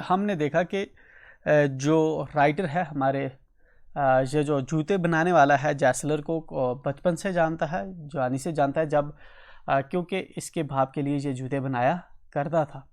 हमने देखा कि जो राइटर है हमारे ये जो जूते बनाने वाला है जैसलर को बचपन से जानता है, जवानी से जानता है, जब क्योंकि इसके बाप के लिए ये जूते बनाया करता था।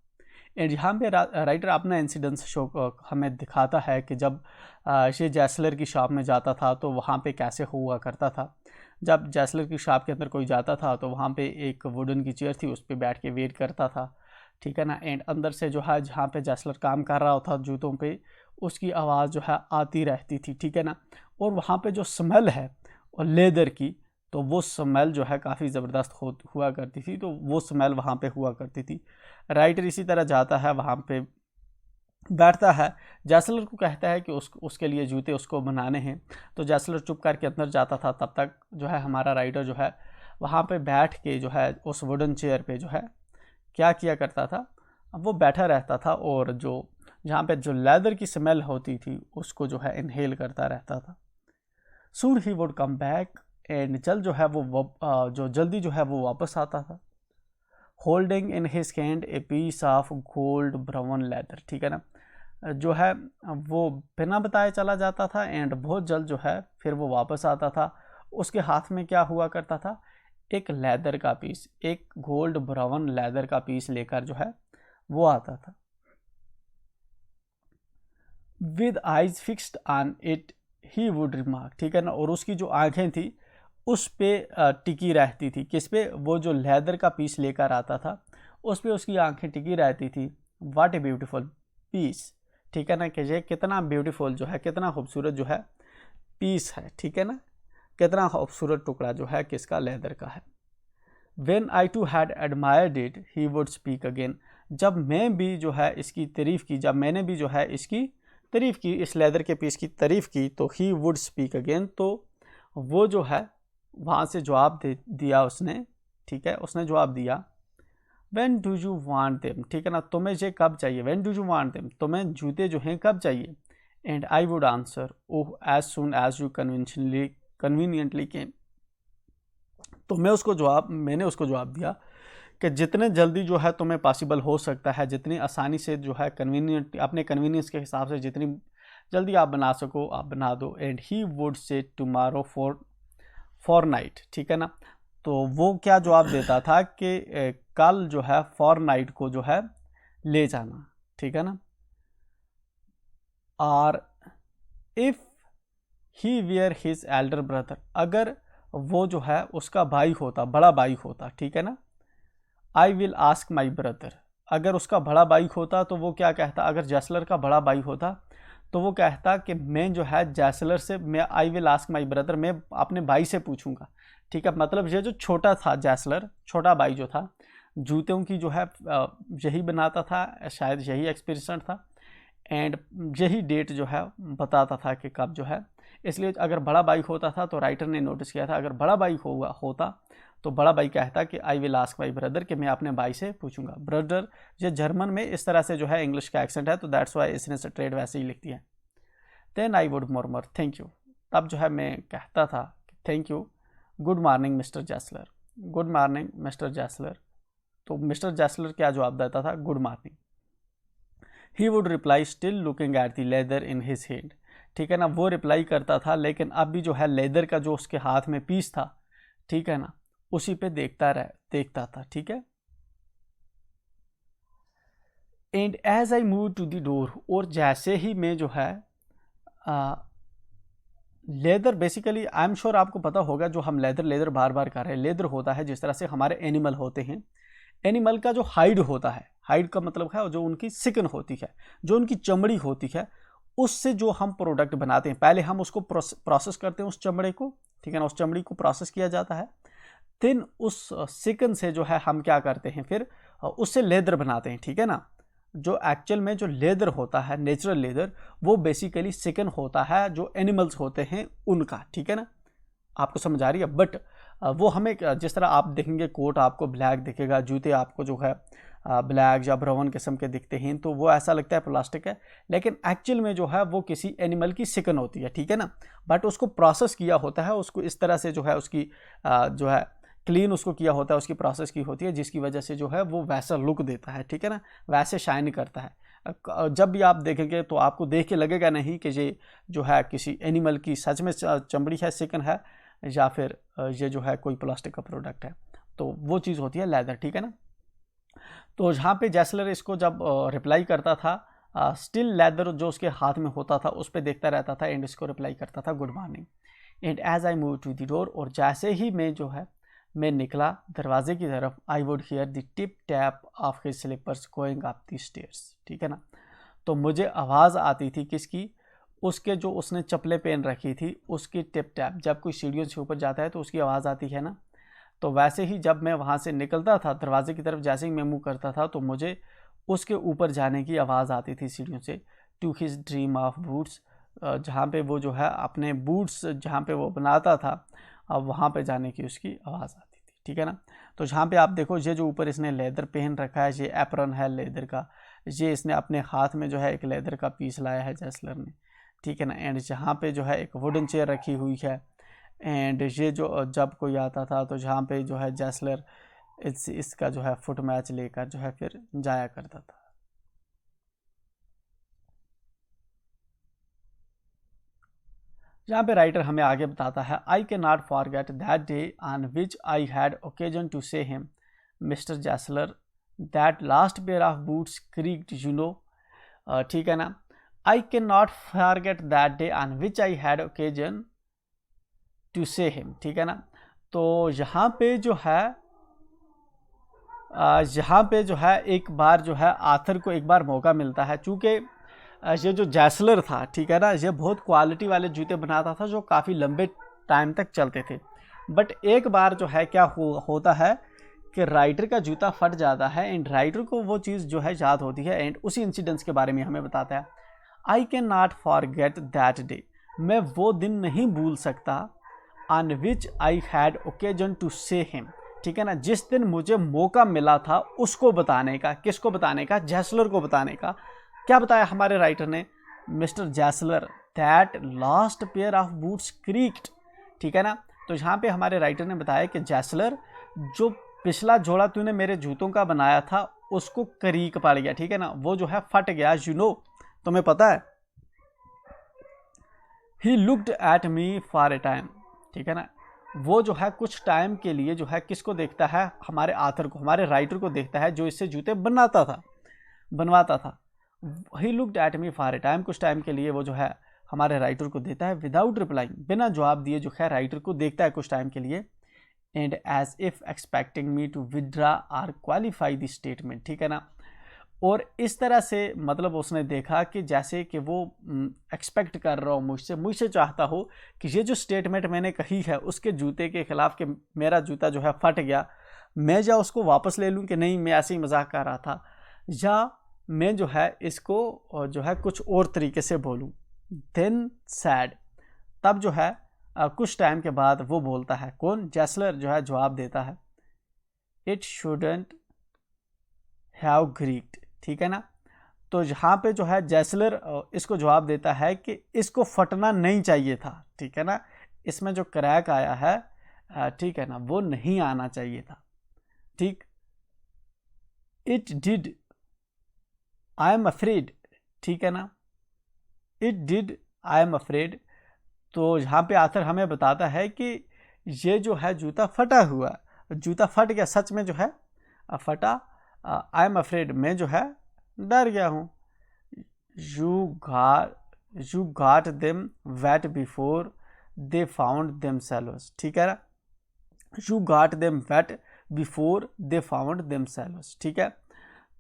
एंड यहाँ पे राइटर अपना इंसिडेंस शो हमें दिखाता है कि जब ये जैसलर की शॉप में जाता था तो वहाँ पे कैसे हुआ करता था। जब जैसलर की शॉप के अंदर कोई जाता था तो वहाँ पे एक वुडन की चेयर थी, उस पर बैठ के वेट करता था, ठीक है ना। एंड अंदर से जो है जहाँ पे जैसलर काम कर रहा होता जूतों पे, उसकी आवाज़ जो है आती रहती थी, ठीक है ना। और वहाँ पे जो स्मेल है और लेदर की, तो वो स्मेल जो है काफ़ी ज़बरदस्त हुआ करती थी, तो वो स्मेल वहाँ पे हुआ करती थी। राइटर इसी तरह जाता है वहाँ पे बैठता है, जैसलर को कहता है कि उसके लिए जूते उसको बनाने हैं। तो जैसलर चुप करके अंदर जाता था, तब तक जो है हमारा राइटर जो है वहाँ पे बैठ के जो है उस वुडन चेयर पे जो है क्या किया करता था, वो बैठा रहता था और जो जहाँ पे जो लेदर की स्मेल होती थी उसको जो है इनहेल करता रहता था। Soon he would come back, and जल्दी जो है वो वापस आता था, holding in his hand a piece of gold brown leather, ठीक है ना। जो है वो बिना बताए चला जाता था एंड बहुत जल्द जो है फिर वो वापस आता था। उसके हाथ में क्या हुआ करता था, एक लेदर का पीस, एक गोल्ड ब्राउन लेदर का पीस लेकर जो है वो आता था। With eyes fixed on it he would remark, ठीक है ना। और उसकी जो आंखें थी उस पे टिकी रहती थी, किस पे, वो जो लेदर का पीस लेकर आता था उस पे उसकी आंखें टिकी रहती थी। व्हाट ए ब्यूटीफुल पीस, ठीक है ना, कि ये कितना ब्यूटीफुल जो है, कितना खूबसूरत जो है पीस है, ठीक है ना, कितना खूबसूरत टुकड़ा जो है किसका, लेदर का है। When I too had admired it, he would speak again. जब मैं भी जो है इसकी तारीफ़ की, जब मैंने भी जो है इसकी तारीफ़ की, इस लेदर के पीस की तारीफ़ की, तो he would speak again, तो वो जो है वहाँ से जवाब दिया उसने, ठीक है, उसने जवाब दिया When do you want them, ठीक है ना, तुम्हें ये कब चाहिए, When do you want them, तुम्हें जूते जो हैं कब चाहिए। And I would answer, oh, as soon as you conveniently can. तो मैंने उसको जवाब दिया कि जितने जल्दी जो है तुम्हें पॉसिबल हो सकता है, जितनी आसानी से जो है कन्वीनियंट, अपने कन्वीनियंस के हिसाब से जितनी जल्दी आप बना सको आप बना दो। And he would say tomorrow for night, ठीक है ना। तो वो क्या जवाब देता था कि कल जो है फॉर नाइट को जो है ले जाना, ठीक है ना। और if he wear his elder brother, अगर वो जो है उसका भाई होता, बड़ा भाई होता, ठीक है ना। I will ask my brother, अगर उसका बड़ा भाई होता तो वो क्या कहता, अगर जैसलर का बड़ा भाई होता तो वो कहता कि मैं जो है जैसलर से, मैं I will ask my brother, मैं अपने भाई से पूछूंगा, ठीक है। मतलब ये जो छोटा था जैसलर, छोटा भाई जो था, जूतों की जो है यही बनाता था, शायद यही एक्सपीरियंस था एंड यही डेट जो है बताता था कि कब जो है। इसलिए अगर बड़ा भाई होता था तो राइटर ने नोटिस किया था, अगर बड़ा भाई होता तो बड़ा भाई कहता कि I will ask my brother, कि मैं अपने भाई से पूछूंगा। ब्रदर ये जर्मन में इस तरह से जो है इंग्लिश का एक्सेंट है, तो दैट्स वाई इसने स्ट्रेट वैसे ही लिखती है। Then I would murmur thank you, तब जो है मैं कहता था thank you, good morning mister Gessler, good morning mister Gessler. तो मिस्टर जैसलर क्या जवाब देता था, good morning. He would reply still looking at the leather in his hand, ठीक है ना। वो रिप्लाई करता था लेकिन अब भी जो है लेदर का जो उसके हाथ में पीस था, ठीक है ना, उसी पे देखता था, ठीक है। And as I move to the door, और जैसे ही मैं जो है leather, basically I am sure आपको पता होगा, जो हम लेदर बार बार कर रहे हैं, लेदर होता है जिस तरह से हमारे एनिमल होते हैं, एनिमल का जो हाइड होता है, हाइड का मतलब है जो उनकी स्किन होती है, जो उनकी चमड़ी होती है, उससे जो हम प्रोडक्ट बनाते हैं, पहले हम उसको प्रोसेस करते हैं उस चमड़े को, ठीक है ना, उस चमड़ी को प्रोसेस किया जाता है, देन उस स्किन से जो है हम क्या करते हैं, फिर उससे लेदर बनाते हैं, ठीक है ना। जो एक्चुअल में जो लेदर होता है, नेचुरल लेदर, वो बेसिकली स्किन होता है जो एनिमल्स होते हैं उनका, ठीक है ना, आपको समझ आ रही है। बट वो हमें जिस तरह आप देखेंगे कोट आपको ब्लैक दिखेगा, जूते आपको जो है ब्लैक या ब्राउन किस्म के दिखते हैं, तो वो ऐसा लगता है प्लास्टिक है, लेकिन एक्चुअल में जो है वो किसी एनिमल की स्किन होती है, ठीक है ना। बट उसको प्रोसेस किया होता है, उसको इस तरह से जो है उसकी जो है क्लीन उसको किया होता है, उसकी प्रोसेस की होती है, जिसकी वजह से जो है वो वैसा लुक देता है, ठीक है ना, वैसे शाइन करता है। जब भी आप देखेंगे तो आपको देख के लगेगा नहीं कि ये जो है किसी एनिमल की सच में चमड़ी है, चिकन है, या फिर ये जो है कोई प्लास्टिक का प्रोडक्ट है। तो वो चीज़ होती है लेदर, ठीक है ना। तो जहाँ पे जैसलर इसको जब रिप्लाई करता था, स्टिल लेदर जो उसके हाथ में होता था उस पर देखता रहता था एंड इसको रिप्लाई करता था good morning. And as I move to the door, और जैसे ही मैं जो है मैं निकला दरवाजे की तरफ, I would hear the tip tap of his slippers going up the stairs, ठीक है ना। तो मुझे आवाज़ आती थी किसकी, उसके जो उसने चप्पलें पहन रखी थी उसकी टिप टैप। जब कोई सीढ़ियों से ऊपर जाता है तो उसकी आवाज़ आती है ना। तो वैसे ही जब मैं वहाँ से निकलता था दरवाजे की तरफ, जैसे ही मैं मुँह करता था तो मुझे उसके ऊपर जाने की आवाज़ आती थी सीढ़ियों से। To his dream of boots, जहाँ पे वो जो है अपने बूट्स जहाँ पे वो बनाता था, अब वहाँ पे जाने की उसकी आवाज़ आती थी, ठीक है ना। तो जहाँ पे आप देखो ये जो ऊपर इसने लेदर पहन रखा है, ये एप्रन है लेदर का, ये इसने अपने हाथ में जो है एक लेदर का पीस लाया है जैसलर ने, ठीक है ना। एंड जहाँ पे जो है एक वुडन चेयर रखी हुई है, एंड ये जो जब कोई आता था तो जहाँ पे जो है जैसलर इसका जो है फुट मैच लेकर जो है फिर जाया करता था। यहाँ पे राइटर हमें आगे बताता है, I can not forget that day on which I had occasion to say him mister Gessler that last pair of boots creaked you know, ठीक है ना। I can not forget that day on which I had occasion to say him, ठीक है ना। तो यहाँ पे जो है एक बार जो है आर्थर को एक बार मौका मिलता है, चूँकि ये जो जैसलर था, ठीक है ना, ये बहुत क्वालिटी वाले जूते बनाता था जो काफ़ी लंबे टाइम तक चलते थे। बट एक बार जो है क्या होता है कि राइटर का जूता फट जाता है एंड राइटर को वो चीज़ जो है याद होती है एंड उसी इंसिडेंट्स के बारे में हमें बताता है। I can not forget that day, मैं वो दिन नहीं भूल सकता, on which I had occasion to say him, ठीक है ना, जिस दिन मुझे मौका मिला था उसको बताने का। किसको बताने का? जैसलर को बताने का। क्या बताया हमारे राइटर ने? Mister Gessler that last pair of boots creaked, ठीक है ना। तो यहाँ पे हमारे राइटर ने बताया कि जैसलर जो पिछला जोड़ा तूने मेरे जूतों का बनाया था उसको क्रीक पड़ गया, ठीक है ना, वो जो है फट गया, यू नो, तुम्हें पता है। He looked at me for a time, ठीक है ना, वो जो है कुछ टाइम के लिए जो है किसको देखता है? हमारे आथर को, हमारे राइटर को देखता है जो इससे जूते बनवाता था। He looked at me for a time, कुछ टाइम के लिए वो जो है हमारे राइटर को देता है, विदाउट रिप्लाइंग, बिना जवाब दिए जो है राइटर को देखता है कुछ टाइम के लिए, and as if expecting me to withdraw or qualify the statement, ठीक है ना। और इस तरह से मतलब उसने देखा कि जैसे कि वो एक्सपेक्ट कर रहा हो मुझसे चाहता हो कि ये जो स्टेटमेंट मैंने कही है उसके जूते के खिलाफ कि मेरा जूता जो है फट गया, मैं या उसको वापस ले लूँ कि नहीं मैं ऐसे ही मजाक कर रहा था, या मैं जो है इसको जो है कुछ और तरीके से बोलूँ। देन सैड, तब जो है कुछ टाइम के बाद वो बोलता है, कौन? जैसलर जो है जवाब देता है, इट शुडंट हैव क्रीक्ड, ठीक है ना। तो यहाँ पे जो है जैसलर इसको जवाब देता है कि इसको फटना नहीं चाहिए था, ठीक है ना, इसमें जो क्रैक आया है, ठीक है ना, वो नहीं आना चाहिए था, ठीक। It did, I am afraid, ठीक है ना, it did, I am afraid. तो यहाँ पे आथर हमें बताता है कि ये जो है जूता फट गया, सच में जो है फटा। आई एम अफ्रेड, मैं जो है डर गया हूँ। You got them wet before they found themselves, ठीक है ना, you got them wet before they found themselves, ठीक है।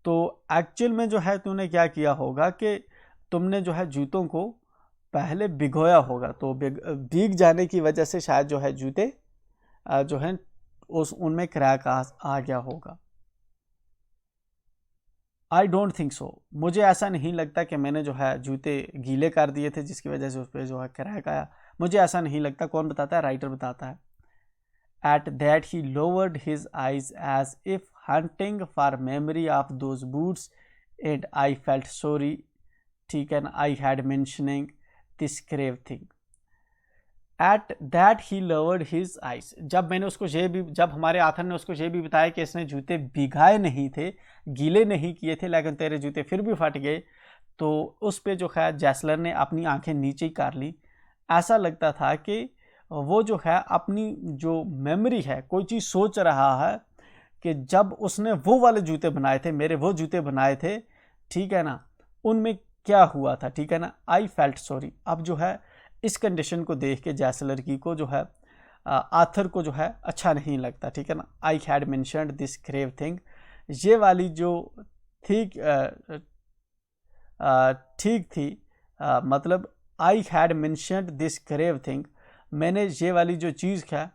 तो एक्चुअल में जो है तूने क्या किया होगा कि तुमने जो है जूतों को पहले भिगोया होगा, तो भीग जाने की वजह से शायद जो है जूते जो है उनमें क्रैक आ गया होगा। आई डोंट थिंक सो, मुझे ऐसा नहीं लगता कि मैंने जो है जूते गीले कर दिए थे जिसकी वजह से उस पर जो है क्रैक आया, मुझे ऐसा नहीं लगता। कौन बताता है? राइटर बताता है। At that he lowered his eyes as if hunting for memory of those boots, and I felt sorry, ठीक है ना, I had mentioning this grave thing। At that he lowered his eyes, जब हमारे author ने उसको ये भी बताया कि इसने जूते भिगाए नहीं थे, गीले नहीं किए थे, लेकिन तेरे जूते फिर भी फट गए, तो उस पे जो है जैसलर ने अपनी आंखें नीचे ही कर ली। ऐसा लगता था कि वो जो है अपनी जो मेमोरी है, कोई चीज़ सोच रहा है कि जब उसने वो वाले जूते बनाए थे, मेरे वो जूते बनाए थे, ठीक है ना, उनमें क्या हुआ था, ठीक है ना। आई फेल्ट सॉरी। अब जो है इस कंडीशन को देख के जैसलर की को जो है आथर को जो है अच्छा नहीं लगता, ठीक है ना। I had mentioned this grave thing, ये वाली जो ठीक ठीक थी, मतलब I had mentioned this grave thing, मैंने ये वाली जो चीज़ है,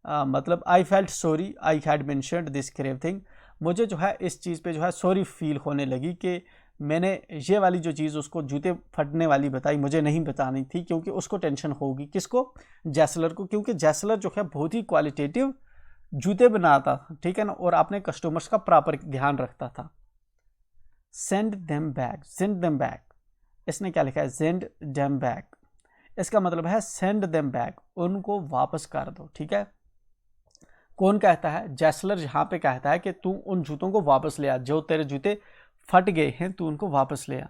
मतलब I felt sorry I had mentioned this grave thing, मुझे जो है इस चीज़ पे जो है सॉरी फील होने लगी कि मैंने ये वाली जो चीज़ उसको जूते फटने वाली बताई, मुझे नहीं बतानी थी, क्योंकि उसको टेंशन होगी, किसको, जैसलर को, क्योंकि जैसलर जो है बहुत ही क्वालिटेटिव जूते बनाता था, ठीक है ना, और अपने कस्टमर्स का प्रॉपर ध्यान रखता था। सेंड देम बैक, इसने क्या लिखा है, सेंड देम बैक, इसका मतलब है सेंड देम बैक, उनको वापस कर दो, ठीक है। कौन कहता है, जैसलर यहाँ पे कहता है कि तू उन जूतों को वापस ले आ, जो तेरे जूते फट गए हैं, तू उनको वापस ले आ।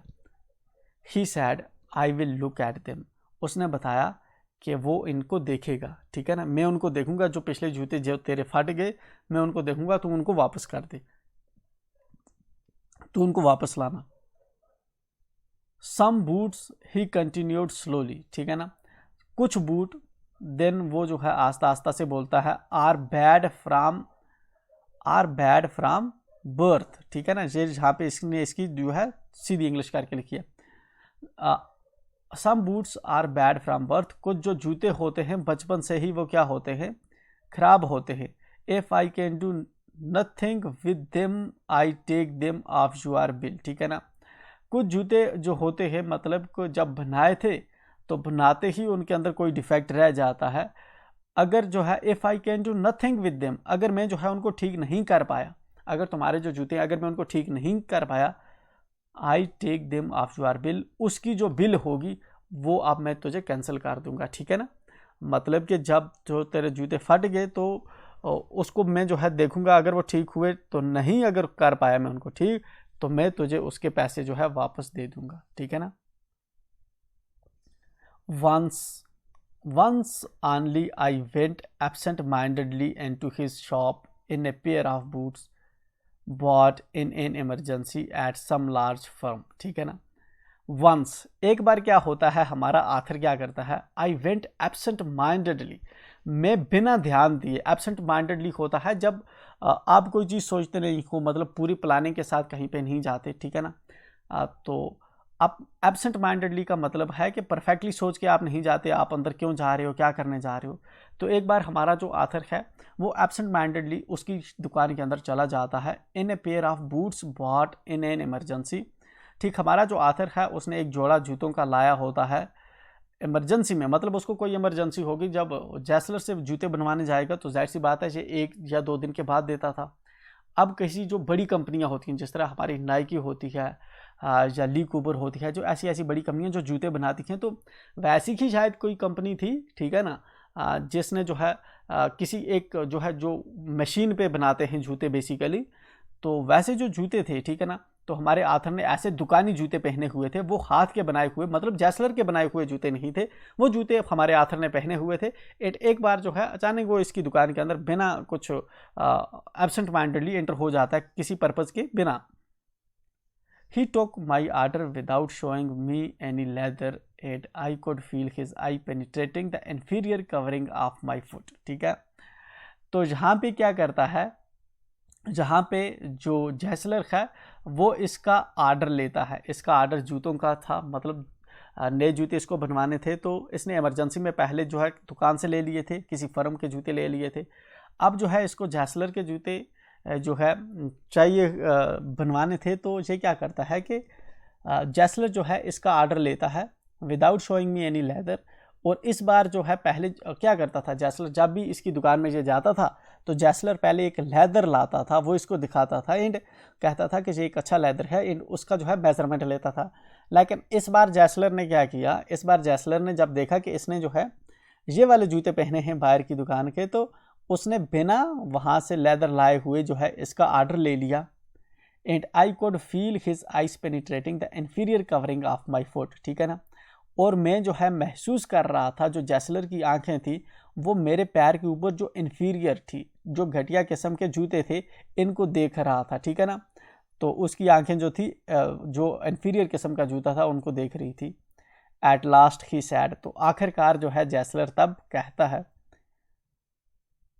He said I will look at them, उसने बताया कि वो इनको देखेगा, ठीक है ना, मैं उनको देखूंगा, जो पिछले जूते जो तेरे फट गए मैं उनको देखूंगा, तू उनको वापस कर दे, तू उनको वापस लाना। सम बूट्स ही कंटिन्यूड स्लोली, ठीक है ना, कुछ बूट, देन वो जो है आस्ता आस्ता से बोलता है, आर बैड फ्राम बर्थ, ठीक है ना, ये जहाँ पे इसने इसकी जो है सीधी इंग्लिश करके लिखी है। Some boots are bad from birth, कुछ जो जूते होते हैं बचपन से ही वो क्या होते हैं, खराब होते हैं। If I can do nothing with them I take them off your bill, ठीक है ना, कुछ जूते जो होते हैं, मतलब को जब बनाए थे तो बनाते ही उनके अंदर कोई डिफेक्ट रह जाता है, अगर जो है if I can do nothing with them, अगर मैं जो है उनको ठीक नहीं कर पाया, अगर तुम्हारे जो जूते अगर मैं उनको ठीक नहीं कर पाया, I take them off your bill, उसकी जो बिल होगी वो अब मैं तुझे कैंसिल कर दूंगा, ठीक है ना। मतलब कि जब जो तेरे जूते फट गए तो उसको मैं जो है देखूंगा, अगर वो ठीक हुए तो नहीं, अगर कर पाया मैं उनको ठीक, तो मैं तुझे उसके पैसे जो है वापस दे दूंगा, ठीक है ना। Once only I went absent-mindedly into his shop in a pair of boots bought in an emergency at some large firm, ठीक है ना। Once, एक बार क्या होता है, हमारा आथर क्या करता है, I went absent-mindedly, मैं बिना ध्यान दिए, absent-mindedly होता है जब आप कोई चीज़ सोचते नहीं हो, मतलब पूरी प्लानिंग के साथ कहीं पे नहीं जाते, ठीक है ना। तो आप एब्सेंट माइंडेडली का मतलब है कि परफेक्टली सोच के आप नहीं जाते, आप अंदर क्यों जा रहे हो, क्या करने जा रहे हो। तो एक बार हमारा जो आथर है वो एब्सेंट माइंडेडली उसकी दुकान के अंदर चला जाता है, in a pair of boots bought in an emergency, ठीक, हमारा जो आथर है उसने एक जोड़ा जूतों का लाया होता है इमरजेंसी में, मतलब उसको कोई इमरजेंसी होगी, जब जैसलर से जूते बनवाने जाएगा तो जाहिर सी बात है ये 1 या 2 दिन के बाद देता था। अब किसी जो बड़ी कंपनियां होती हैं, जिस तरह हमारी नाइकी होती है या ली कूबर होती है, जो ऐसी ऐसी बड़ी कंपनियां जो जूते बनाती हैं, तो वैसी ही शायद कोई कंपनी थी, ठीक है ना, जिसने जो है किसी एक जो है जो मशीन पे बनाते हैं जूते बेसिकली, तो वैसे जो जूते थे, ठीक है ना, तो हमारे आथर ने ऐसे दुकानी जूते पहने हुए थे, वो हाथ के बनाए हुए, मतलब जैसलर के बनाए हुए जूते नहीं थे, वो जूते हमारे आथर ने पहने हुए थे। एक बार जो है अचानक वो इसकी दुकान के अंदर बिना कुछ एब्सेंट माइंडेडली एंटर हो जाता है, किसी पर्पज़ के बिना। He took my order without showing me any leather and I could feel his eye penetrating the inferior covering of my foot, ठीक है। तो यहाँ पे क्या करता है, जहाँ पे जो जैसलर है वो इसका आर्डर लेता है, इसका आर्डर जूतों का था, मतलब नए जूते इसको बनवाने थे, तो इसने इमरजेंसी में पहले जो है दुकान से ले लिए थे, किसी फर्म के जूते ले लिए थे। अब जो है इसको जैसलर के जूते जो है चाहिए बनवाने थे, तो ये क्या करता है कि जैसलर जो है इसका आर्डर लेता है without showing me any leather, और इस बार जो है पहले क्या करता था जैसलर, जब भी इसकी दुकान में ये जाता था तो जैसलर पहले एक लेदर लाता था, वो इसको दिखाता था एंड कहता था कि ये एक अच्छा लेदर है, एंड उसका जो है मेजरमेंट लेता था। लेकिन इस बार जैसलर ने क्या किया, इस बार जैसलर ने जब देखा कि इसने जो है ये वाले जूते पहने हैं बाहर की दुकान के, तो उसने बिना वहाँ से लेदर लाए हुए जो है इसका ऑर्डर ले लिया। And I could feel his eyes penetrating the inferior covering of my foot, ठीक है ना। और मैं जो है महसूस कर रहा था, जो जैसलर की आंखें थी वो मेरे पैर के ऊपर जो इन्फीरियर थी, जो घटिया किस्म के जूते थे, इनको देख रहा था, ठीक है ना। तो उसकी आंखें जो थी जो इन्फीरियर किस्म का जूता था उनको देख रही थी। एट लास्ट ही सैड, तो आखिरकार जो है जैसलर तब कहता है,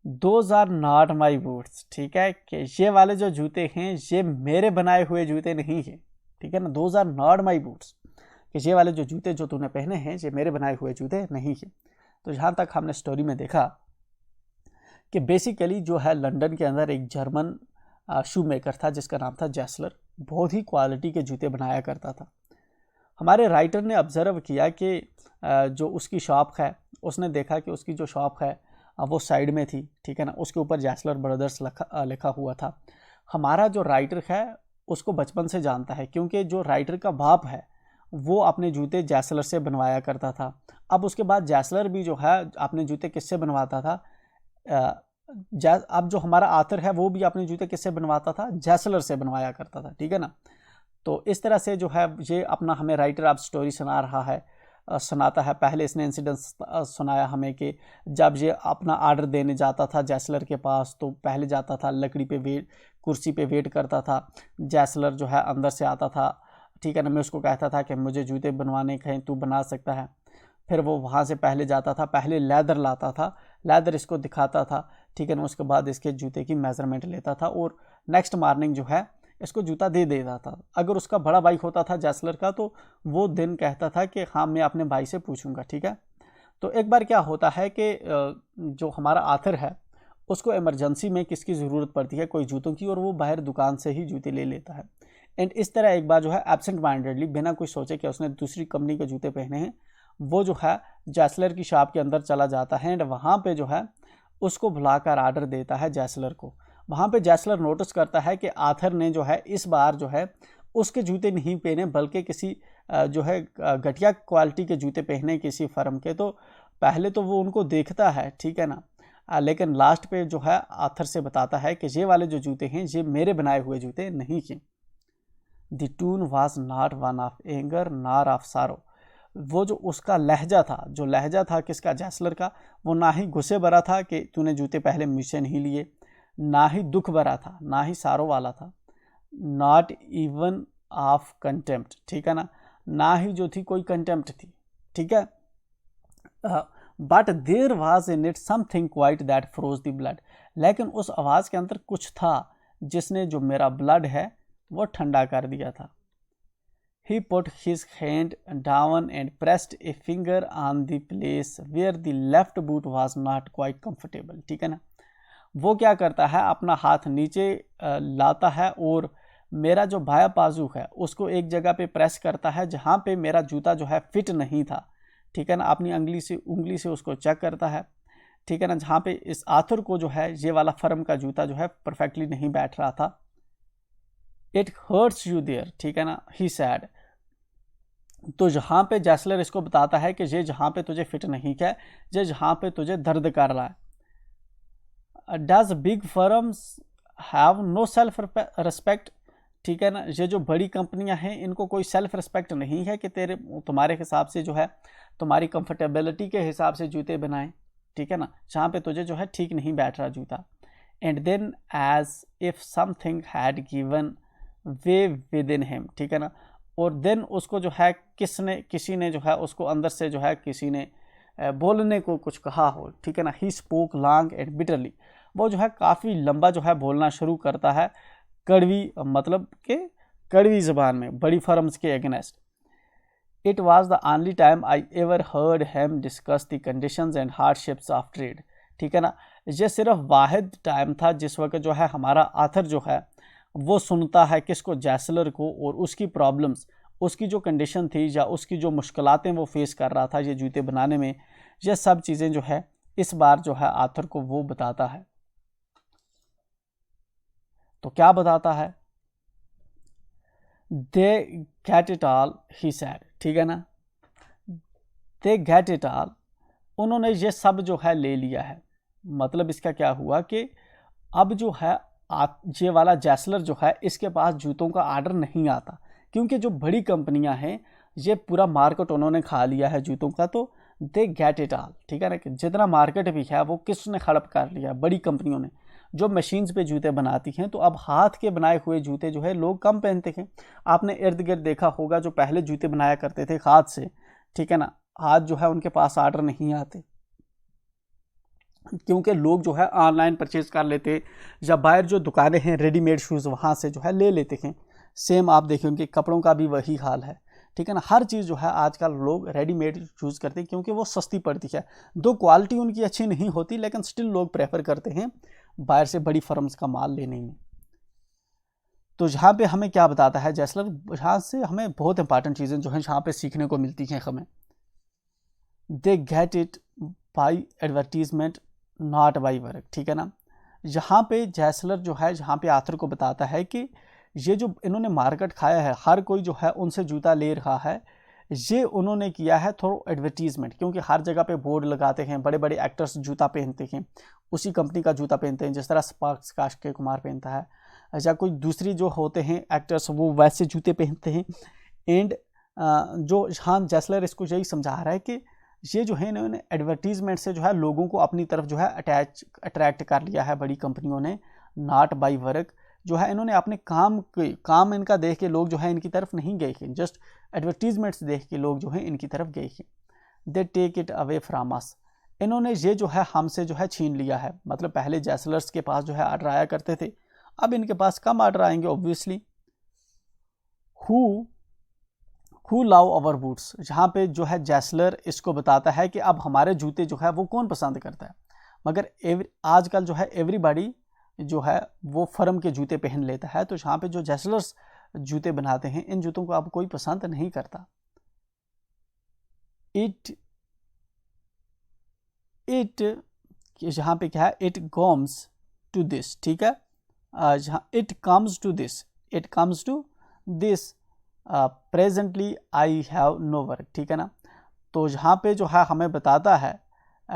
those are not my boots, ठीक है, कि ये वाले जो जूते हैं ये मेरे बनाए हुए जूते नहीं हैं, ठीक है ना। Those are not my boots, कि ये वाले जो जूते जो तूने पहने हैं ये मेरे बनाए हुए जूते नहीं हैं। तो जहाँ तक हमने स्टोरी में देखा कि बेसिकली जो है लंदन के अंदर एक जर्मन शू मेकर था जिसका नाम था जैसलर, बहुत ही क्वालिटी के जूते बनाया करता था। हमारे राइटर ने ऑब्ज़र्व किया कि जो उसकी शॉप है, उसने देखा कि उसकी जो शॉप है वो साइड में थी, ठीक है ना, उसके ऊपर जैसलर ब्रदर्स लिखा हुआ था। हमारा जो राइटर है उसको बचपन से जानता है, क्योंकि जो राइटर का बाप है वो अपने जूते जैसलर से बनवाया करता था। अब उसके बाद जैसलर भी जो है अपने जूते किससे बनवाता था, अब जो हमारा आथर है वो भी अपने जूते किससे बनवाता था, जैसलर से बनवाया करता था, ठीक है ना। तो इस तरह से जो है ये अपना हमें राइटर अब स्टोरी सुना रहा है, सुनाता है। पहले इसने इंसिडेंट सुनाया हमें कि जब ये अपना ऑर्डर देने जाता था जैसलर के पास, तो पहले जाता था लकड़ी पे वेट, कुर्सी पे वेट करता था। जैसलर जो है अंदर से आता था, ठीक है ना। मैं उसको कहता था कि मुझे जूते बनवाने कहीं तू बना सकता है। फिर वो वहाँ से पहले जाता था, पहले लेदर लाता था, लेदर इसको दिखाता था, ठीक है ना। उसके बाद इसके जूते की मेज़रमेंट लेता था और नेक्स्ट मॉर्निंग जो है इसको जूता दे देता था। अगर उसका बड़ा भाई होता था जैसलर का, तो वो दिन कहता था कि हाँ मैं अपने भाई से पूछूंगा, ठीक है। तो एक बार क्या होता है कि जो हमारा आथर है उसको इमरजेंसी में किसकी ज़रूरत पड़ती है, कोई जूतों की, और वो बाहर दुकान से ही जूते ले लेता है। एंड इस तरह एक बार जो है एब्सेंट माइंडेडली, बिना कुछ सोचे कि उसने दूसरी कंपनी के जूते पहने हैं, वो जो है जैसलर की शॉप के अंदर चला जाता है। एंड वहाँ पे जो है उसको बुलाकर ऑर्डर देता है जैसलर को। वहाँ पे जैसलर नोटिस करता है कि आथर ने जो है इस बार जो है उसके जूते नहीं पहने, बल्कि किसी जो है घटिया क्वालिटी के जूते पहने किसी फर्म के। तो पहले तो वो उनको देखता है, ठीक है ना, लेकिन लास्ट पे जो है आथर से बताता है कि ये वाले जो जूते हैं ये मेरे बनाए हुए जूते नहीं हैं। The tone was not one of anger nor of sorrow, वो जो उसका लहजा था, जो लहजा था किसका, जैसलर का, वो ना ही गुस्से भरा था कि तूने जूते पहले मुझसे नहीं लिए, ना ही दुख भरा था, ना ही सारो वाला था, नॉट इवन ऑफ कंटेम्प्ट, ठीक है ना, ना ही जो थी कोई कंटेम्प्ट थी, ठीक है। But there was in it something quite that froze the blood, लेकिन उस आवाज़ के अंदर कुछ था जिसने जो मेरा ब्लड है वो ठंडा कर दिया था। He put his hand down and pressed a finger on the place where the left boot was not quite comfortable, ठीक है ना। वो क्या करता है, अपना हाथ नीचे लाता है और मेरा जो बायां बाजू है उसको एक जगह पे प्रेस करता है जहाँ पे मेरा जूता जो है फिट नहीं था, ठीक है ना। अपनी उंगली से उसको चेक करता है, ठीक है ना, जहाँ पे इस आथर को जो है ये वाला फर्म का जूता जो है परफेक्टली नहीं बैठ रहा था। इट हर्ट्स यू देयर, ठीक है ना, ही सैड। तो जहाँ पे जैसलर इसको बताता है कि ये जहाँ पे तुझे फिट नहीं है, ये जहाँ पे तुझे दर्द कर रहा है। Does big firms have no self respect, ठीक है ना। ये जो बड़ी कंपनियां हैं इनको कोई सेल्फ रिस्पेक्ट नहीं है कि तुम्हारे हिसाब से जो है तुम्हारी कंफर्टेबिलिटी के हिसाब से जूते बनाएं, ठीक है ना, जहाँ पे तुझे जो है ठीक नहीं बैठ रहा जूता। And then as if something had given way within him, ठीक है ना। और देन उसको जो है किसी ने जो है उसको अंदर से जो है किसी ने बोलने को कुछ कहा हो, ठीक है ना। He spoke long and bitterly, वो जो है काफ़ी लंबा जो है बोलना शुरू करता है, कड़वी, मतलब कि कड़वी ज़बान में, बड़ी फर्म्स के against. It was the only time I ever heard him discuss the conditions and hardships of trade, ठीक है ना। ये सिर्फ वाहिद टाइम था जिस वक्त जो है हमारा आथर जो है वो सुनता है किसको, जैसलर को, और उसकी प्रॉब्लम्स, उसकी जो कंडीशन थी या उसकी जो मुश्किलातें वो फेस कर रहा था ये जूते बनाने में, ये सब चीज़ें जो है इस बार जो है आथर को वो बताता है। तो क्या बताता है, they get it all he sad, ठीक है ना, दे गेट इट ऑल, उन्होंने ये सब जो है ले लिया है। मतलब इसका क्या हुआ कि अब जो है ये वाला जैसलर जो है इसके पास जूतों का ऑर्डर नहीं आता, क्योंकि जो बड़ी कंपनियां हैं ये पूरा मार्केट उन्होंने खा लिया है जूतों का, तो दे गेट इट ऑल, ठीक है ना। कि जितना मार्केट भी है वो किसने हड़प कर लिया, बड़ी कंपनियों ने, जो मशीन्स पे जूते बनाती हैं। तो अब हाथ के बनाए हुए जूते जो है लोग कम पहनते हैं। आपने इर्द गिर्द देखा होगा जो पहले जूते बनाया करते थे हाथ से, ठीक है ना, आज जो है उनके पास ऑर्डर नहीं आते, क्योंकि लोग जो है ऑनलाइन परचेज कर लेते या बाहर जो दुकानें हैं रेडीमेड शूज़ वहाँ से जो है ले लेते हैं। सेम आप देखिए उनके कपड़ों का भी वही हाल है, ठीक है ना। हर चीज़ जो है आजकल लोग रेडीमेड चूज़ करते हैं क्योंकि वो सस्ती पड़ती है। दो क्वालिटी उनकी अच्छी नहीं होती, लेकिन स्टिल लोग प्रेफर करते हैं बाहर से बड़ी फर्म्स का माल लेने में। तो यहाँ पे हमें क्या बताता है जैसलर, यहाँ से हमें बहुत इंपॉर्टेंट चीज़ें जो हैं यहाँ पे सीखने को मिलती हैं हमें। They get it by advertisement not by work, ठीक है ना। यहाँ पे जैसलर जो है यहाँ पे आथर को बताता है कि ये जो इन्होंने मार्केट खाया है, हर कोई जो है उनसे जूता ले रहा है, ये उन्होंने किया है थ्रू एडवर्टीजमेंट, क्योंकि हर जगह पे बोर्ड लगाते हैं, बड़े बड़े एक्टर्स जूता पहनते हैं, उसी कंपनी का जूता पहनते हैं, जिस तरह स्पार्क्स का अक्षय कुमार पहनता है, या कोई दूसरी जो होते हैं एक्टर्स वो वैसे जूते पहनते हैं। एंड जो यहाँ जैसलर इसको यही समझा रहा है कि ये जो है इन्होंने एडवर्टीजमेंट से जो है लोगों को अपनी तरफ जो है अट्रैक्ट कर लिया है बड़ी कंपनियों ने, नॉट बाई वर्क। जो है इन्होंने अपने काम इनका देख के लोग जो है इनकी तरफ नहीं गए हैं, जस्ट एडवर्टीजमेंट्स देख के लोग जो है इनकी तरफ गए हैं। They take it away from us, इन्होंने ये जो है हमसे जो है छीन लिया है। मतलब पहले जैसलर्स के पास जो है ऑर्डर आया करते थे, अब इनके पास कम ऑर्डर आएंगे obviously. Who love our boots, जहाँ पे जो है जैसलर इसको बताता है कि अब हमारे जूते जो है वो कौन पसंद करता है। मगर आजकल जो है एवरीबॉडी जो है वो फर्म के जूते पहन लेता है, तो यहाँ पे जो जैसलर्स जूते बनाते हैं इन जूतों को अब कोई पसंद नहीं करता। इट यहाँ पे क्या है, इट कम्स टू दिस, ठीक है, जहाँ it comes to this presently I have no work, ठीक है ना। तो यहाँ पे जो है हमें बताता है,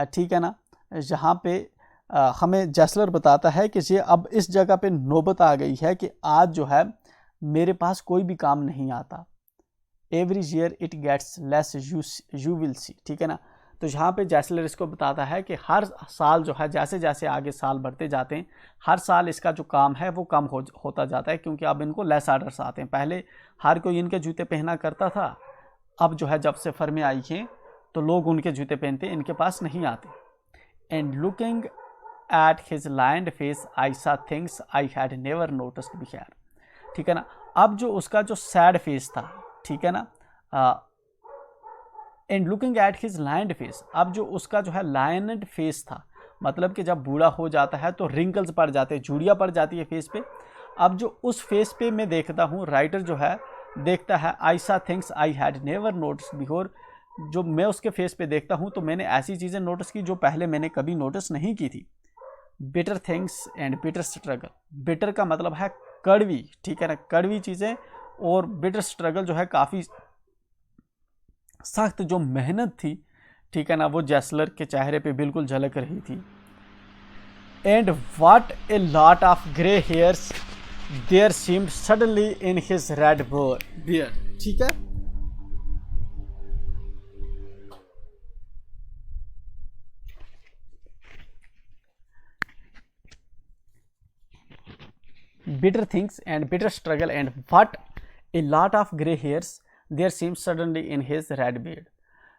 ठीक है ना, यहाँ पे हमें जैसलर बताता है कि ये अब इस जगह पे नौबत आ गई है कि आज जो है मेरे पास कोई भी काम नहीं आता। Every year it gets less you will see, ठीक है ना। तो यहाँ पे जैसलर इसको बताता है कि हर साल जो है जैसे जैसे आगे साल बढ़ते जाते हैं, हर साल इसका जो काम है वो कम होता जाता है, क्योंकि अब इनको लेस ऑर्डर्स आते हैं। पहले हर कोई इनके जूते पहना करता था, अब जो है जब से फर्में आई हैं तो लोग उनके जूते पहनते, इनके पास नहीं आते। And looking at his lined face I saw things I had never noticed before, ठीक है ना। अब जो उसका जो सैड फेस था, ठीक है ना, and looking at his lined face, अब जो उसका जो है लाइन्ड फेस था, मतलब कि जब बूढ़ा हो जाता है तो रिंकल्स पड़ जाते हैं, झुर्रियाँ पड़ जाती है फेस पे। अब जो उस फेस पे मैं देखता हूँ, राइटर जो है देखता है, आई saw things I had never notice before, जो मैं उसके फेस पे देखता हूँ तो मैंने ऐसी चीज़ें नोटिस की जो पहले मैंने कभी नोटिस नहीं की थी। Bitter things and bitter struggle, bitter का मतलब है कड़वी, ठीक है ना, कड़वी चीज़ें, और बिटर स्ट्रगल जो है काफ़ी सख्त जो मेहनत थी, ठीक है ना, वो जैसलर के चेहरे पे बिल्कुल झलक रही थी। And what a lot of grey hairs there seemed suddenly in his red beard, ठीक है। Bitter things and bitter struggle and what a lot of grey hairs there seemed suddenly in his red beard,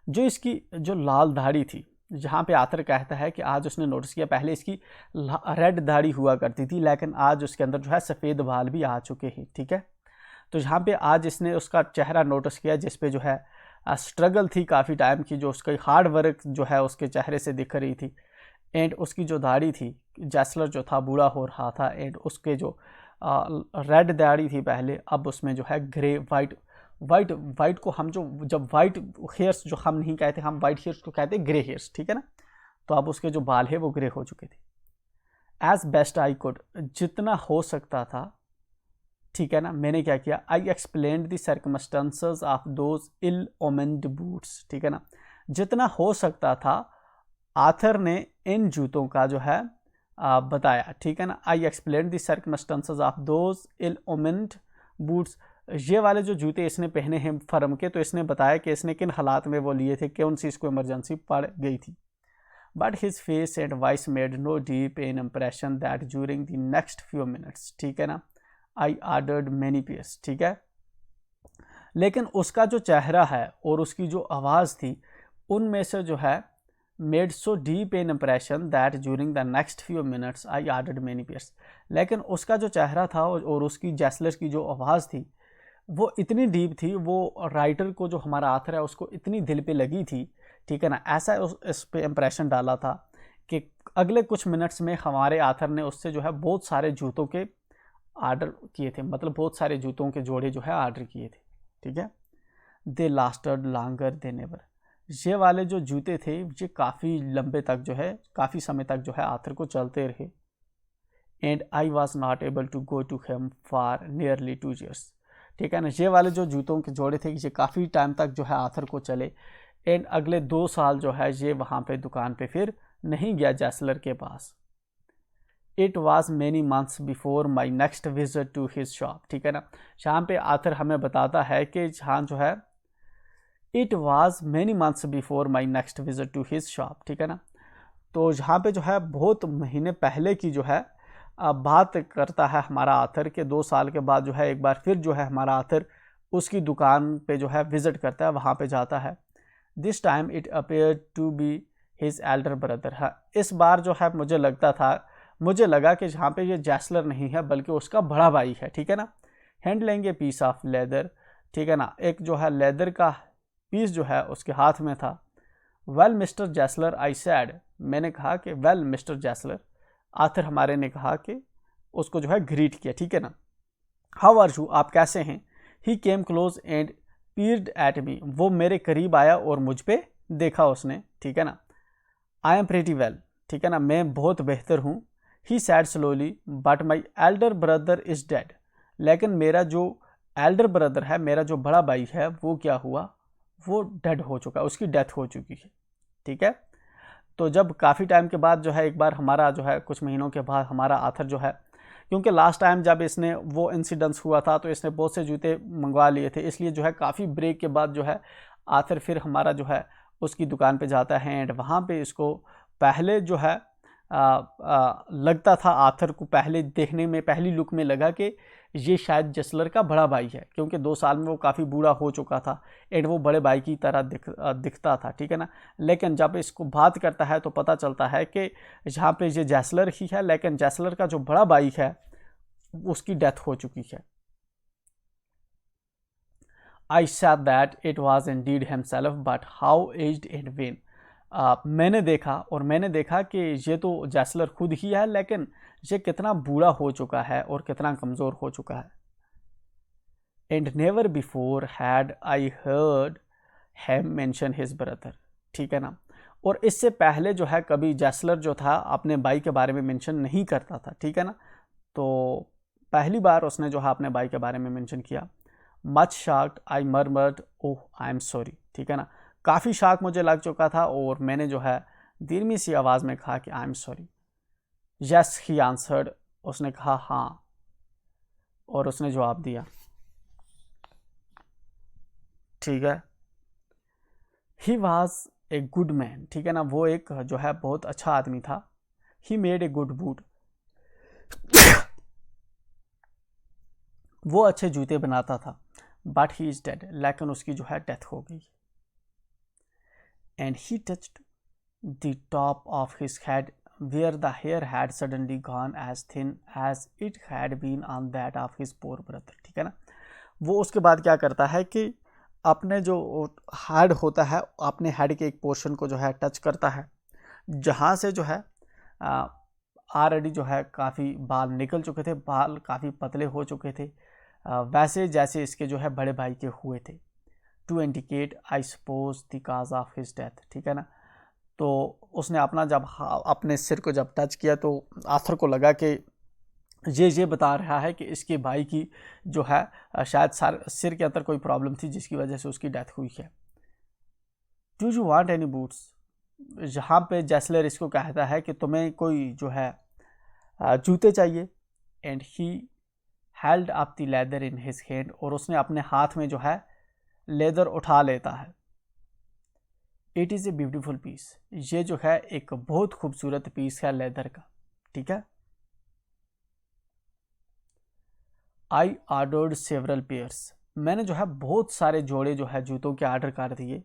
जो इसकी जो लाल दाढ़ी थी, जहाँ पे author कहता है कि आज उसने नोटिस किया पहले इसकी रेड दाढ़ी हुआ करती थी, लेकिन आज उसके अंदर जो है सफ़ेद बाल भी आ चुके हैं, ठीक है। तो यहाँ पे आज इसने उसका चेहरा नोटिस किया जिस पे जो है स्ट्रगल थी काफ़ी टाइम की, जो उसका हार्ड वर्क जो है उसके चेहरे से दिख रही थी। एंड उसकी जो दाढ़ी थी, जैसलर जो था बूढ़ा हो रहा था, एंड उसके जो रेड दाढ़ी थी पहले, अब उसमें जो है ग्रे वाइट को हम जब वाइट हेयर्स जो हम नहीं कहते, हम वाइट हेयर्स को कहते ग्रे हेयर्स, ठीक है ना। तो अब उसके जो बाल है वो ग्रे हो चुके थे। एज बेस्ट आई कुड, जितना हो सकता था, ठीक है ना, मैंने क्या किया, I explained the circumstances of those ill omened boots, ठीक है ना, जितना हो सकता था आथर ने इन जूतों का जो है बताया, ठीक है ना। I explain the circumstances of those ill omened boots. ये वाले जो जूते इसने पहने हैं फर्म के, तो इसने बताया कि इसने किन हालात में वो लिए थे, कौन सी इसको इमरजेंसी पड़ गई थी। But his face and voice made no deep in impression that during the next few minutes, ठीक है ना, आई ऑर्डर्ड मैनी पेयर्स, ठीक है। लेकिन उसका जो चेहरा है और उसकी जो आवाज़ थी, उनमें से जो है made so deep an impression that during the next few minutes I ordered many pairs. लेकिन उसका जो चेहरा था और उसकी जैसलर की जो आवाज़ थी वो इतनी डीप थी, वो राइटर को जो हमारा आथर है उसको इतनी दिल पे लगी थी, ठीक है ना। ऐसा इस पे इम्प्रेशन डाला था कि अगले कुछ मिनट्स में हमारे आथर ने उससे जो है बहुत सारे जूतों के आर्डर किए थे, मतलब बहुत सारे जूतों के जोड़े जो है आर्डर किए थे, ठीक है। दे लास्टेड लॉन्गर देन एवर। ये वाले जो जूते थे ये काफ़ी लंबे तक जो है, काफ़ी समय तक जो है आथर को चलते रहे। And I was not able to go to him for nearly 2 years, ठीक है ना। ये वाले जो जूतों के जोड़े थे ये काफ़ी टाइम तक जो है आथर को चले। एंड अगले 2 साल जो है ये वहाँ पे दुकान पे फिर नहीं गया जैसलर के पास। It was many months before my next visit to his shop, ठीक है ना। यहाँ पे आथर हमें बताता है कि जहाँ जो है it was many months before my next visit to his shop, ठीक है ना। तो यहाँ पे जो है बहुत महीने पहले की जो है बात करता है हमारा आथर के 2 साल के बाद जो है एक बार फिर जो है हमारा आथर उसकी दुकान पे जो है विजिट करता है, वहाँ पे जाता है। This time it appear to be his elder brother. हाँ, इस बार जो है मुझे लगा कि यहाँ पे ये जैसलर नहीं है बल्कि उसका बड़ा भाई है, ठीक है ना। Handling a piece of leather, ठीक है ना, एक जो है लेदर का पीस जो है उसके हाथ में था। वेल मिस्टर जैसलर आई सैड, मैंने कहा कि वेल मिस्टर जैसलर, आथर हमारे ने कहा कि उसको जो है ग्रीट किया, ठीक है ना। हाउ आर यू, आप कैसे हैं। He came close and peered at me, वो मेरे करीब आया और मुझ पे देखा उसने, ठीक है ना। आई एम प्रीटी वेल, ठीक है ना, मैं बहुत बेहतर हूँ। He said slowly but my elder brother is dead, लेकिन मेरा जो एल्डर ब्रदर है, मेरा जो बड़ा भाई है, वो क्या हुआ, वो डेड हो चुका है, उसकी डेथ हो चुकी है, ठीक है। तो जब काफ़ी टाइम के बाद जो है एक बार हमारा जो है कुछ महीनों के बाद हमारा आथर जो है, क्योंकि लास्ट टाइम जब इसने वो इंसिडेंस हुआ था तो इसने बहुत से जूते मंगवा लिए थे, इसलिए जो है काफ़ी ब्रेक के बाद जो है आथर फिर हमारा जो है उसकी दुकान पे जाता है। एंड वहाँ पे इसको पहले जो है लगता था, आथर को पहले देखने में पहली लुक में लगा कि ये शायद जैसलर का बड़ा भाई है, क्योंकि 2 साल में वो काफ़ी बूढ़ा हो चुका था एंड वो बड़े भाई की तरह दिखता था, ठीक है ना। लेकिन जब इसको बात करता है तो पता चलता है कि यहाँ पे ये जैसलर ही है, लेकिन जैसलर का जो बड़ा भाई है उसकी डेथ हो चुकी है। आई sad that it was Indeed himself but how aged and when. मैंने देखा कि ये तो जैसलर खुद ही है, लेकिन ये कितना बूढ़ा हो चुका है और कितना कमज़ोर हो चुका है। And never before had I heard ham mention his brother, ठीक है ना। और इससे पहले जो है कभी जैसलर जो था अपने भाई के बारे में मेंशन नहीं करता था, ठीक है ना। तो पहली बार उसने जो है अपने भाई के बारे में मेंशन किया। Much shocked I murmured oh I am sorry, ठीक है ना। काफ़ी शॉक मुझे लग चुका था और मैंने जो है धीमी सी आवाज़ में कहा कि I am sorry. Yes he answered, उसने कहा हाँ, और उसने जवाब दिया, ठीक है। He was a good man, ठीक है ना, वो एक जो है बहुत अच्छा आदमी था। He made a good boot, वो अच्छे जूते बनाता था। बट ही इज डेड, लेकिन उसकी जो है डेथ हो गई। And he touched the top of his head where the hair had suddenly gone as thin as it had been on that of his poor brother, ठीक है ना। वो उसके बाद क्या करता है कि अपने जो हेड होता है, अपने हेड के एक पोर्शन को जो है टच करता है, जहाँ से जो है ऑलरेडी जो है काफ़ी बाल निकल चुके थे, बाल काफ़ी पतले हो चुके थे, वैसे जैसे इसके जो है बड़े भाई के हुए थे। To indicate I suppose the cause of his death, ठीक है ना। तो उसने अपना जब अपने सिर को जब टच किया तो आथर को लगा कि ये बता रहा है कि इसके भाई की जो है शायद सिर के अंदर कोई प्रॉब्लम थी जिसकी वजह से उसकी डेथ हुई है। Do you want any boots, जहाँ पे जैसलर इसको कहता है कि तुम्हें कोई जो है जूते चाहिए, and he held up the leather in his hand, और उसने अपने हाथ में जो है लेदर उठा लेता है। It is a beautiful piece, ये जो है एक बहुत खूबसूरत पीस है लेदर का, ठीक है। आई ऑर्डर्ड सेवरल पेयर्स, मैंने जो है बहुत सारे जोड़े जो है जूतों के ऑर्डर कर दिए।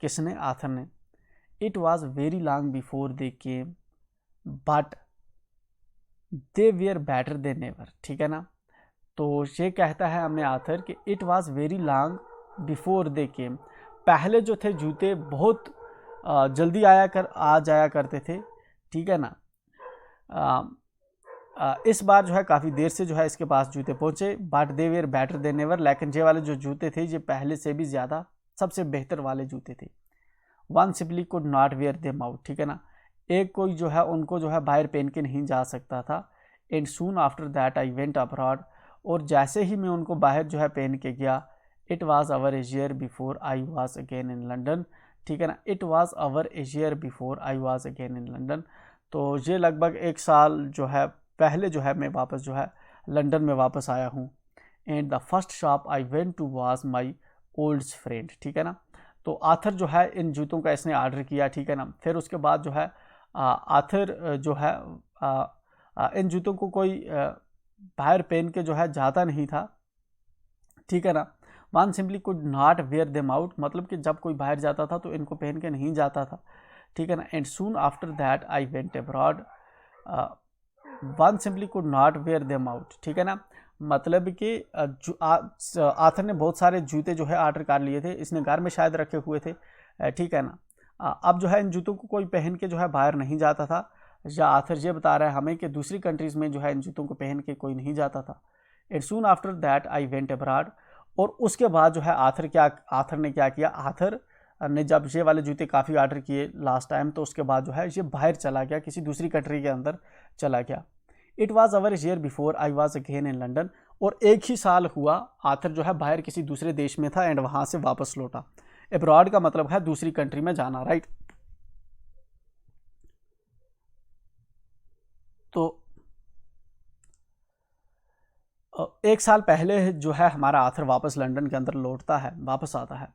किसने? आथर ने। It was very long before they came but they were better than ever, ठीक है ना। तो ये कहता है हमने आथर कि it was very long before they came, पहले जो थे जूते बहुत जल्दी आ जाया करते थे, ठीक है ना। इस बार जो है काफ़ी देर से जो है इसके पास जूते पहुँचे, but they were better than ever, लेकिन ये वाले जो जूते थे ये पहले से भी ज़्यादा सबसे बेहतर वाले जूते थे। One simply could not wear them out, ठीक है ना। एक कोई जो है उनको जो है बाहर पहन के नहीं जा सकता था। And soon after that I went abroad, और जैसे ही मैं उनको बाहर जो है पहन के गया, it was our a year before I was again in London, ठीक है ना। It was our a year before I was again in London, तो ये लगभग एक साल जो है पहले जो है मैं वापस जो है लंदन में वापस आया हूँ। And the first shop I went to was my old friend, ठीक है ना। तो आथर जो है इन जूतों का इसने ऑर्डर किया, ठीक है ना। फिर उसके बाद जो है आथर जो है इन जूतों को कोई बाहर पहन के जो है जाता नहीं था, ठीक है ना। One simply could not wear them out, मतलब कि जब कोई बाहर जाता था तो इनको पहन के नहीं जाता था, ठीक है ना। And soon after that I went abroad, one simply could not wear them out, ठीक है ना। मतलब कि आथर ने बहुत सारे जूते जो है ऑर्डर कर लिए थे, इसने घर में शायद रखे हुए थे, ठीक है ना। अब जो है इन जूतों को कोई पहन के जो है बाहर नहीं जाता था, या आथर ये बता रहा है हमें कि दूसरी कंट्रीज़ में जो है इन जूतों को पहन के कोई नहीं जाता था। And soon after that I went abroad, और उसके बाद जो है आथर ने क्या किया, आथर ने जब ये वाले जूते काफ़ी ऑर्डर किए लास्ट टाइम, तो उसके बाद जो है ये बाहर चला गया, किसी दूसरी कंट्री के अंदर चला गया। It was our year before I was again in London, और एक ही साल हुआ आथर जो है बाहर किसी दूसरे देश में था एंड वहाँ से वापस लौटा। अब्रॉड का मतलब है दूसरी कंट्री में जाना, राइट। तो एक साल पहले जो है हमारा आथर वापस लंदन के अंदर लौटता है, वापस आता है।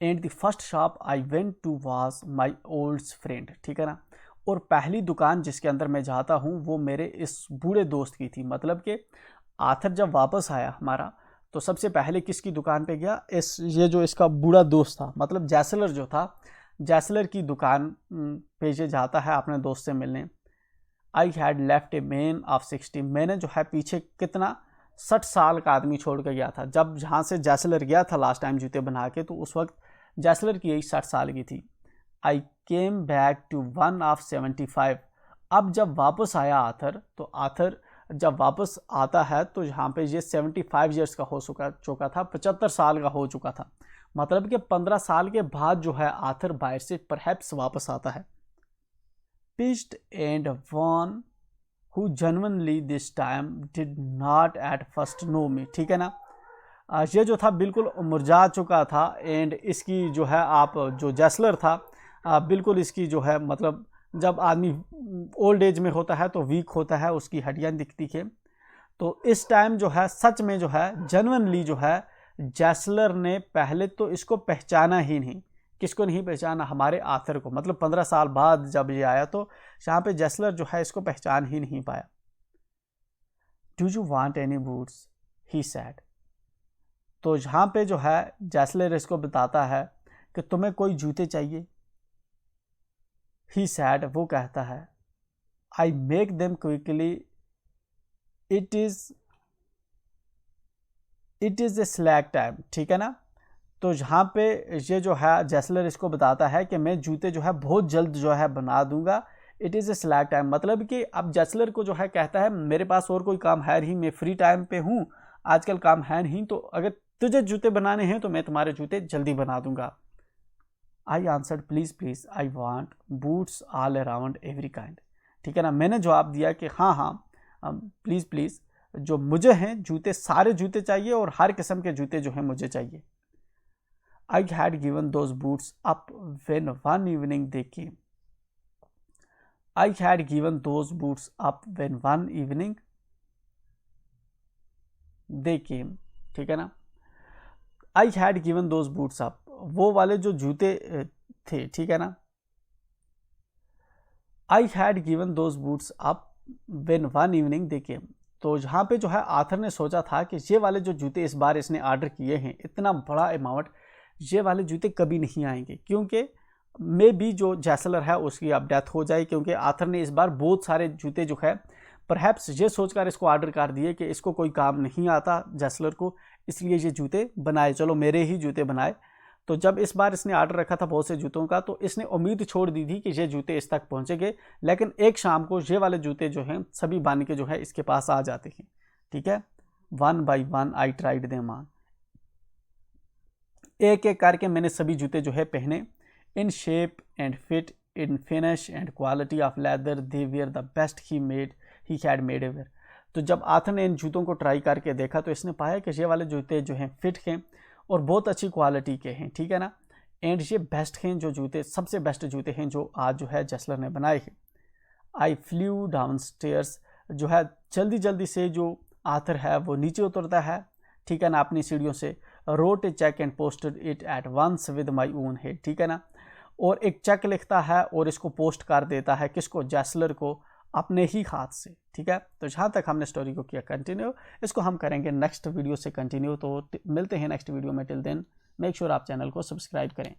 And the first shop I went to was my old friend, ठीक है ना। और पहली दुकान जिसके अंदर मैं जाता हूँ वो मेरे इस बूढ़े दोस्त की थी। मतलब कि आथर जब वापस आया हमारा, तो सबसे पहले किसकी दुकान पे गया? ये जो इसका बूढ़ा दोस्त था, मतलब जैसलर जो था, जैसलर की दुकान पे ये जाता है अपने दोस्त से मिलने। I had left a man of 60, मैंने जो है पीछे कितना 60 साल का आदमी छोड़ के गया था। जब जहाँ से जैसलर गया था लास्ट टाइम जूते बना के, तो उस वक्त जैसलर की एज 60 साल की थी। I came back to one of 75, अब जब वापस आया आथर, तो आथर जब वापस आता है तो यहाँ पे ये 75 ईयर्स का हो चुका था, 75 साल का हो चुका था। मतलब कि 15 साल के बाद जो है आथर बाहर से परहैप्स वापस आता है। Pitched and one who genuinely this time did not at first know me, ठीक है ना। ये जो था बिल्कुल मुरझा चुका था, एंड इसकी जो है आप जो जैसलर था बिल्कुल इसकी जो है मतलब जब आदमी ओल्ड एज में होता है तो वीक होता है, उसकी हड्डियाँ दिखती है। तो इस टाइम जो है सच में जो है जेन्युइनली जो है जैसलर ने पहले तो इसको पहचाना ही नहीं। किसको नहीं पहचाना? हमारे आथर को। मतलब 15 साल बाद जब ये आया तो यहाँ पे जैसलर जो है इसको पहचान ही नहीं पाया। Do you want any boots, he sad. तो यहाँ पे जो है जैसलर इसको बताता है कि तुम्हें कोई जूते चाहिए। ही सैड, वो कहता है, I make them quickly, it is a slack time, ठीक है ना। तो यहाँ पे ये जो है जैसलर इसको बताता है कि मैं जूते जो है बहुत जल्द जो है बना दूंगा। It is A slack time, मतलब कि अब जैसलर को जो है कहता है मेरे पास और कोई काम है नहीं, मैं फ्री टाइम पे हूँ, आजकल काम है नहीं, तो अगर तुझे जूते बनाने हैं तो मैं तुम्हारे जूते जल्दी बना दूंगा। I answered please please I want boots all around every kind, ठीक है ना। मैंने जवाब दिया कि हाँ हाँ प्लीज़ प्लीज़, जो मुझे हैं जूते, सारे जूते चाहिए और हर किस्म के जूते जो हैं मुझे चाहिए। I had given those boots up when one evening they came, I had given those boots up when one evening they came, ठीक है ना। I had given those boots up, वो वाले जो जूते थे, ठीक है ना। I had given those boots up when one evening they came, तो यहाँ पे जो है आर्थर ने सोचा था कि ये वाले जो जूते इस बार इसने ऑर्डर किए हैं, इतना बड़ा अमाउंट, ये वाले जूते कभी नहीं आएंगे, क्योंकि मे बी जो जैसलर है उसकी अब डेथ हो जाए, क्योंकि आर्थर ने इस बार बहुत सारे जूते जो है परहैप्स ये सोचकर इसको ऑर्डर कर दिए कि इसको कोई काम नहीं आता जैसलर को, इसलिए ये जूते बनाए, चलो मेरे ही जूते बनाए। तो जब इस बार इसने ऑर्डर रखा था बहुत से जूतों का, तो इसने उम्मीद छोड़ दी थी कि ये जूते इस तक पहुंचेंगे, लेकिन एक शाम को ये वाले जूते जो हैं सभी बन के जो है इसके पास आ जाते हैं, ठीक है। 1 by 1 I tried them on, एक एक करके मैंने सभी जूते जो है पहने। In shape and fit, in finish and quality of leather, they were the best he had made ever. तो जब आर्थर ने इन जूतों को ट्राई करके देखा तो इसने पाया कि ये वाले जूते जो हैं फिट हैं और बहुत अच्छी क्वालिटी के हैं, ठीक है ना। एंड ये बेस्ट हैं, जो जूते सबसे बेस्ट जूते हैं जो आज जो है जैसलर ने बनाए हैं। आई फ्लू डाउन स्टेयर्स, जो है जल्दी जल्दी से जो आर्थर है वो नीचे उतरता है, ठीक है ना, अपनी सीढ़ियों से। Wrote a cheque and posted it at once with my own head, ठीक है ना, और एक चेक लिखता है और इसको पोस्ट कर देता है, किसको, जैसलर को, अपने ही हाथ से, ठीक है। तो जहाँ तक हमने स्टोरी को किया कंटिन्यू, इसको हम करेंगे नेक्स्ट वीडियो से कंटिन्यू। तो मिलते हैं नेक्स्ट वीडियो में, टिल देन मेक श्योर आप चैनल को सब्सक्राइब करें।